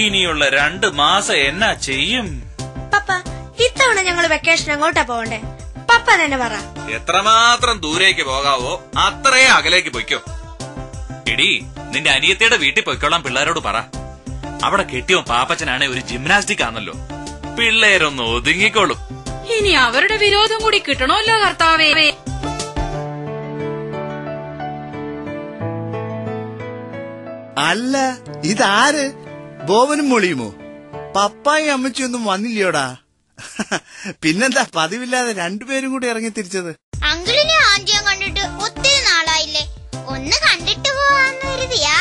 ഇനിയുള്ള 2 മാസം എന്നാ ചെയ്യും? പപ്പ, ഇത്തവണ ഞങ്ങൾ വെക്കേഷൻ എങ്ങോട്ടാ പോകണ്ടേ? പപ്പ തന്നെ പറ. എത്രമാത്രം ദൂരേക്ക് പോകാവോ അത്രേ അകലേക്ക് പൊയ്ക്കോ. എടി, നിന്റെ അനിയത്തിയുടെ വീട്ടിൽ പൊയ്ക്കോളാം പിള്ളേരോട് പറ. അവിടെ കെട്ടിയോ പാപ്പച്ചനാണെ ഒരു ജിംനാസ്റ്റിക് ആണല്ലോ. പിള്ളേരൊന്ന് ഒതുങ്ങിക്കോളും. ഇനി അവരുടെ വിരോധം കൂടി കിട്ടണമല്ലോ കർത്താവേ. അല്ല, ഇതാര്? ബോവനും മൊളിയുമോ? പപ്പായും അമ്മച്ചിയൊന്നും വന്നില്ലയോടാ? പിന്നെന്താ പതിവില്ലാതെ രണ്ടുപേരും കൂടി ഇറങ്ങി തിരിച്ചത്? അങ്കിളിനെ ആന്റിയും കണ്ടിട്ട് ഒത്തിരി നാളായില്ലേ, ഒന്ന് കണ്ടിട്ട് പോവാന്ന് കരുതിയാ.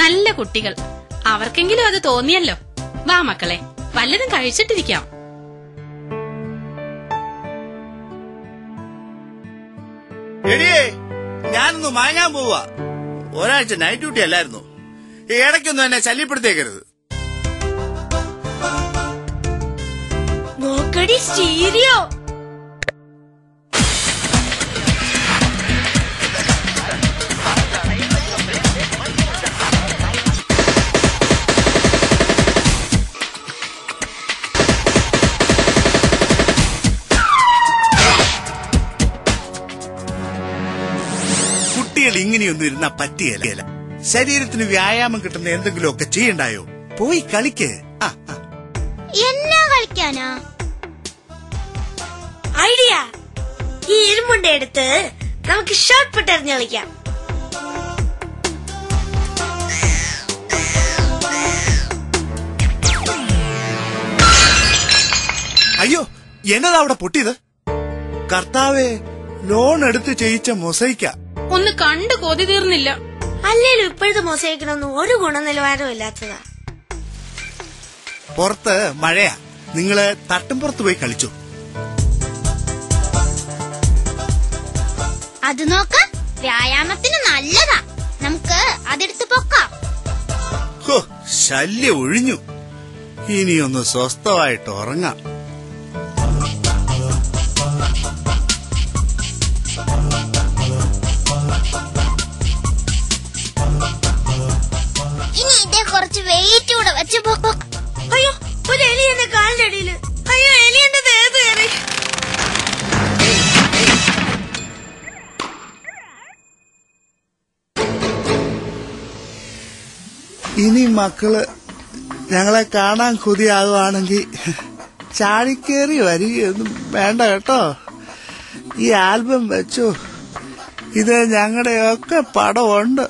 നല്ല കുട്ടികൾ, അവർക്കെങ്കിലും അത് തോന്നിയല്ലോ. വാ മക്കളെ, വല്ലതും കഴിച്ചിട്ടിരിക്കാം. എടിയേ, ഞാനൊന്ന് വാങ്ങാൻ പോവാ. ഒരാഴ്ച നൈറ്റ് ഡ്യൂട്ടി അല്ലായിരുന്നു. ഇടയ്ക്കൊന്നും എന്നെ ശല്യപ്പെടുത്തേക്കരുത്. നോക്കടി സ്റ്റീരിയോ. കുട്ടികൾ ഇങ്ങനെയൊന്നും ഇരുന്നാ പറ്റിയല്ല. ശരീരത്തിന് വ്യായാമം കിട്ടുന്ന എന്തെങ്കിലുമൊക്കെ ചെയ്യണ്ടായോ? പോയി കളിക്ക്. എന്നാ കളിക്കാനാ? ഐഡിയ, ഈ ഇരുമുണ്ട എടുത്ത് നമുക്ക് ഷോട്ട് പുട്ട് എറിഞ്ഞ് കളിക്കാം. അയ്യോ, എന്നതാ അവിടെ പൊട്ടിയത്? കർത്താവേ, ലോൺ എടുത്ത് ചെയ്യിച്ച മൊസൈക്ക. ഒന്ന് കണ്ടു കൊതി തീർന്നില്ല. അല്ലേലും ഇപ്പോഴത്തെ മൊസൈക്കിനൊന്നും ഒരു ഗുണനിലവാരവും ഇല്ലാത്തതാ. പുറത്ത് മഴയാ, നിങ്ങള് തട്ടുംപുറത്ത് പോയി കളിച്ചു. അത് നോക്ക, വ്യായാമത്തിന് നല്ലതാ. നമുക്ക് അതെടുത്ത് പൊക്കാം. ശല്യം ഒഴിഞ്ഞു. ഇനിയൊന്ന് സ്വസ്ഥമായിട്ട് ഉറങ്ങാം. ഇനി ഇതേ കുറച്ച് വെയിറ്റ് കൂടെ വെച്ച് പൊക്കാം. അയ്യോ, ഒരു എലി എന്റെ കാലിന്റെ അടിയില്. അയ്യോ, എലി എന്റെ ദേഹത്ത് കയറി. ഇനി മക്കള് ഞങ്ങളെ കാണാൻ കൊതിയാകുവാണെങ്കിൽ ചാടിക്കേറി വരികയൊന്നും വേണ്ട കേട്ടോ. ഈ ആൽബം വെച്ചു, ഇത് ഞങ്ങളുടെയൊക്കെ പടമുണ്ട്.